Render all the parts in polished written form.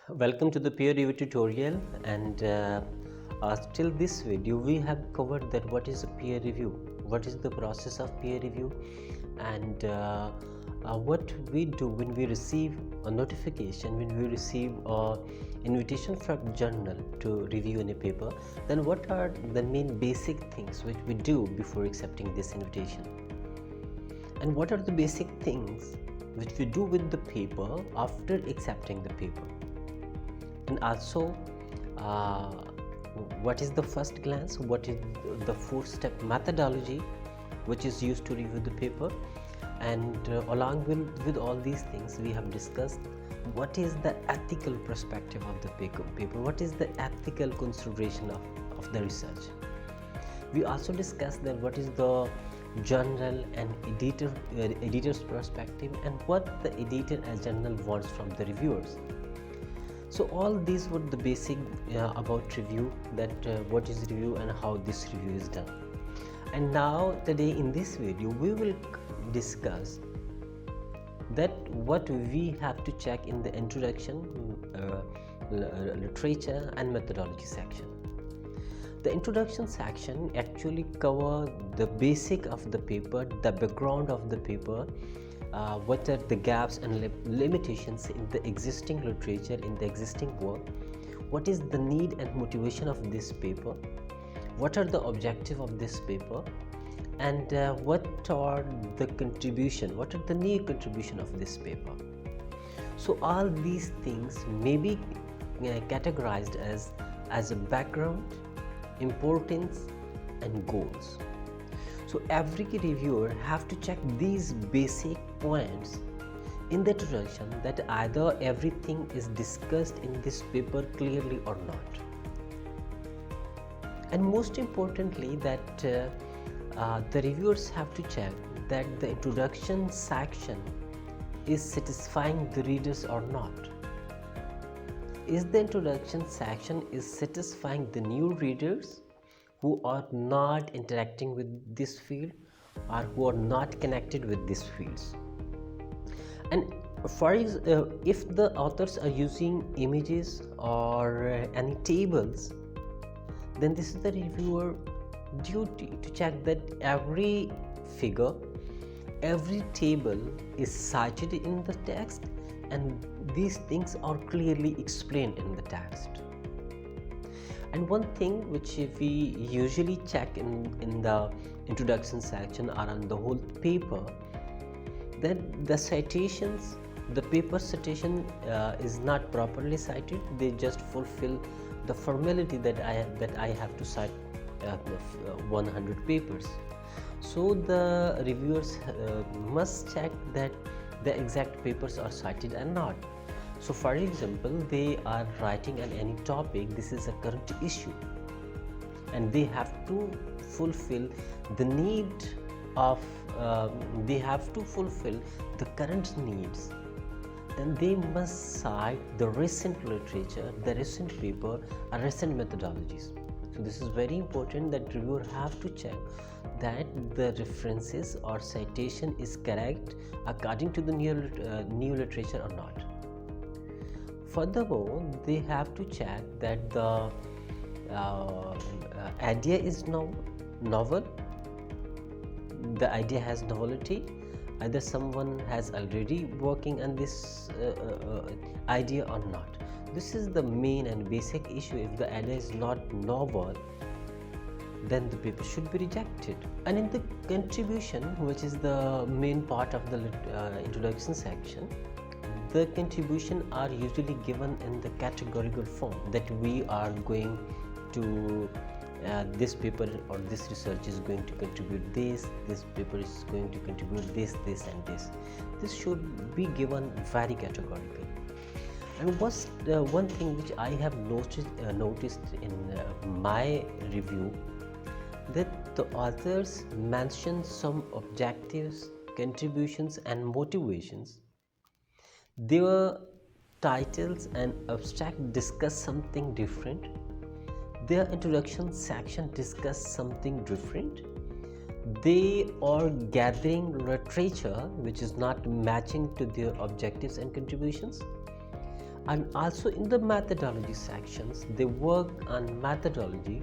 Welcome to the peer review tutorial, and till this video we have covered that what is a peer review, what is the process of peer review, and what we do when we receive a notification, when we receive a invitation from journal to review any paper. Then what are the main basic things which we do before accepting this invitation, and what are the basic things which we do with the paper after accepting the paper. And also, uh, what is the first glance, what is the 4-step methodology which is used to review the paper. And along with all these things, we have discussed what is the ethical perspective of the paper, what is the ethical consideration of the research. We also discussed that what is the journal and editor's perspective, and what the editor and journal wants from the reviewers. So all these were the basic about review, that what is review and how this review is done. And now today in this video we will discuss that what we have to check in the introduction, literature and methodology section. The introduction section actually covers the basic of the paper, the background of the paper, what are the gaps and limitations in the existing literature, in the existing work, what is the need and motivation of this paper, what are the objectives of this paper, and what are the new contribution of this paper. So all these things may be categorized as a background, importance and goals. So every reviewer have to check these basic points in the introduction, that either everything is discussed in this paper clearly or not. And most importantly, that the reviewers have to check that the introduction section is satisfying the readers or not. Is the introduction section is satisfying the new readers who are not interacting with this field, or who are not connected with these fields? And if the authors are using images or any tables, then this is the reviewer duty to check that every figure, every table is cited in the text, and these things are clearly explained in the text. And one thing which we usually check in the introduction section or on the whole paper, that the citations, the paper citation is not properly cited. They just fulfill the formality that I have to cite 100 papers. So the reviewers must check that the exact papers are cited and not. So for example, they are writing on any topic, this is a current issue, and they have to fulfill the need of they have to fulfill the current needs. Then they must cite the recent literature, the recent paper, or recent methodologies. So this is very important, that reviewer have to check that the references or citation is correct according to the new literature or not. Furthermore, they have to check that the idea is novel, the idea has novelty, either someone has already working on this idea or not. This is the main and basic issue. If the idea is not novel, then the paper should be rejected. And in the contribution, which is the main part of the introduction section, the contribution are usually given in the categorical form, that we are going to this paper or this research is going to contribute this paper is going to contribute this and this. This should be given very categorical. And what's one thing which I have noticed in my review, that the authors mention some objectives, contributions and motivations. Their titles and abstract discuss something different. Their introduction section discuss something different. They are gathering literature which is not matching to their objectives and contributions. And also in the methodology sections, they work on methodology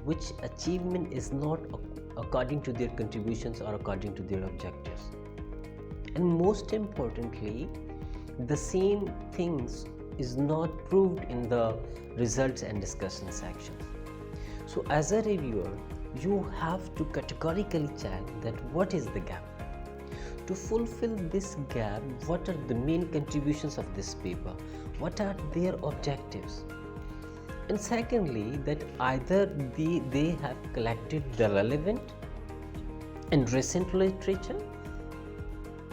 which achievement is not according to their contributions or according to their objectives. And most importantly, the same things is not proved in the results and discussion sections. So as a reviewer, you have to categorically check that what is the gap. To fulfill this gap, what are the main contributions of this paper? What are their objectives? And secondly, that either they have collected the relevant and recent literature,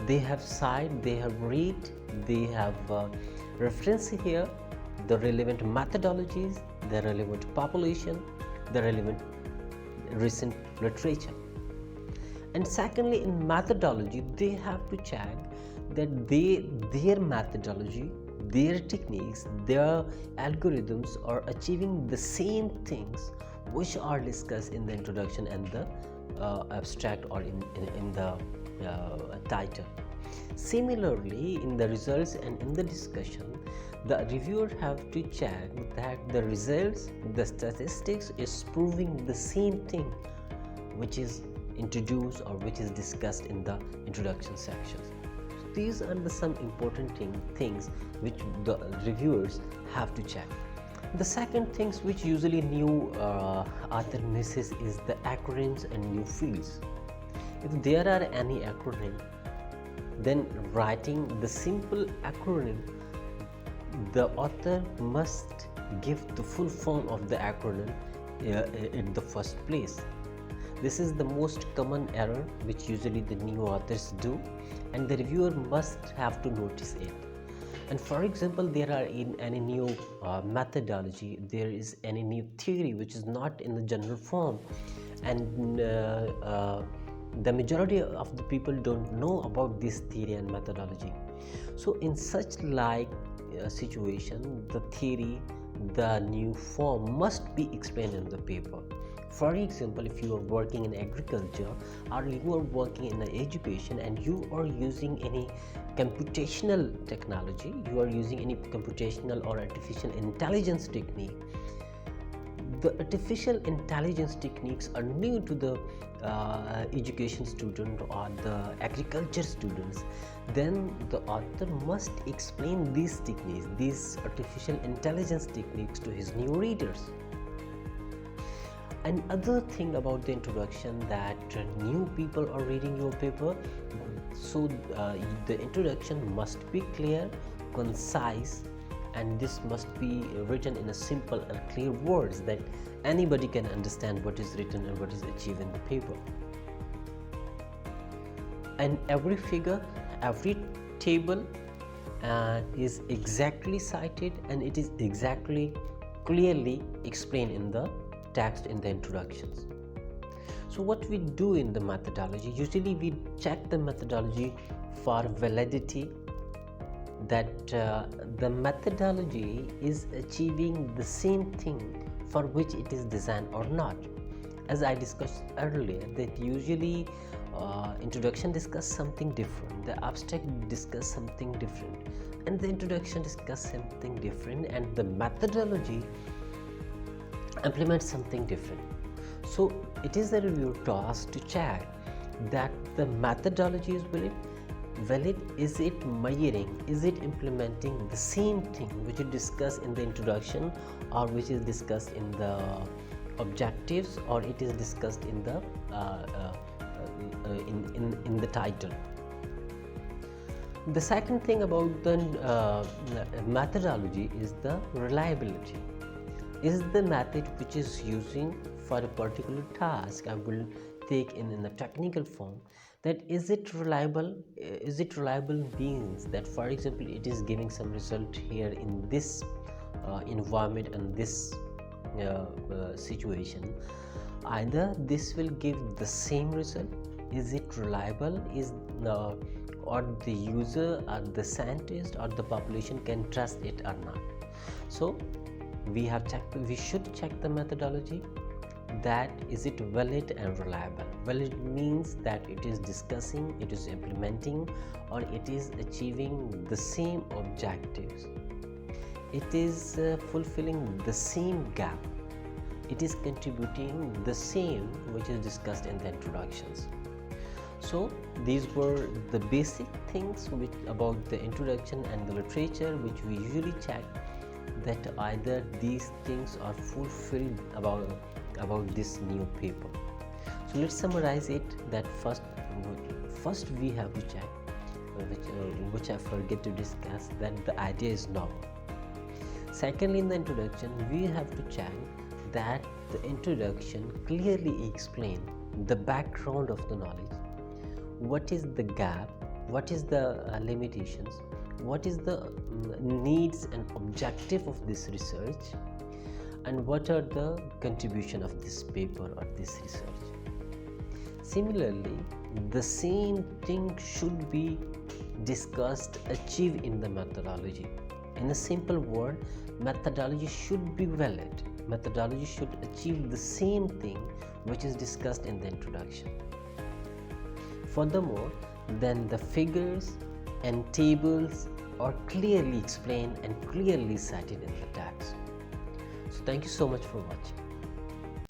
they have cited, they have read, they have reference here, the relevant methodologies, the relevant population, the relevant recent literature. And secondly, in methodology, they have to check that their methodology, their techniques, their algorithms are achieving the same things which are discussed in the introduction and the abstract or in the title. Similarly, in the results and in the discussion, the reviewer have to check that the results, the statistics is proving the same thing which is introduced or which is discussed in the introduction sections. So these are the some important things which the reviewers have to check. The second things which usually new author misses is the acronyms and new fields. If there are any acronym, then writing the simple acronym, the author must give the full form of the acronym in the first place. This is the most common error which usually the new authors do, and the reviewer must have to notice it. And for example, there are in any new methodology, there is any new theory which is not in the general form, and the majority of the people don't know about this theory and methodology. So in such situation, the theory, the new form must be explained in the paper. For example, if you are working in agriculture or you are working in education and you are using any computational technology, you are using any computational or artificial intelligence technique, the artificial intelligence techniques are new to the education student or the agriculture students, then the author must explain these techniques, these artificial intelligence techniques to his new readers. Another thing about the introduction, that new people are reading your paper, so the introduction must be clear, concise, and this must be written in a simple and clear words that anybody can understand what is written and what is achieved in the paper. And every figure, every table is exactly cited and it is exactly clearly explained in the text in the introductions. So what we do in the methodology, usually we check the methodology for validity, that the methodology is achieving the same thing for which it is designed or not. As I discussed earlier, that usually introduction discuss something different, the abstract discuss something different, and the introduction discuss something different, and the methodology implement something different. So it is the reviewer task to check that the methodology is valid, is it measuring, is it implementing the same thing which is discussed in the introduction or which is discussed in the objectives, or it is discussed in the in the title. The second thing about the methodology is the reliability. Is the method which is using for a particular task, I will take in the technical form, that is it reliable? Is it reliable means that, for example, it is giving some result here in this environment and this situation, either this will give the same result. Is it reliable? Is or the user or the scientist or the population can trust it or not? So we should check the methodology, that is it valid and reliable. Valid means that it is discussing, it is implementing, or it is achieving the same objectives. it is fulfilling the same gap. It is contributing the same which is discussed in the introductions. So these were the basic things about the introduction and the literature, which we usually check that either these things are fulfilled about this new paper. So let's summarize it. That first we have to check, which I forget to discuss, that the idea is novel. Secondly, in the introduction, we have to check that the introduction clearly explains the background of the knowledge. What is the gap? What is the limitations? What is the needs and objective of this research? And what are the contribution of this paper or this research? Similarly, the same thing should be discussed, achieved in the methodology. In a simple word, methodology should be valid. Methodology should achieve the same thing which is discussed in the introduction. Furthermore, then the figures and tables are clearly explained and clearly cited in the text. So thank you so much for watching.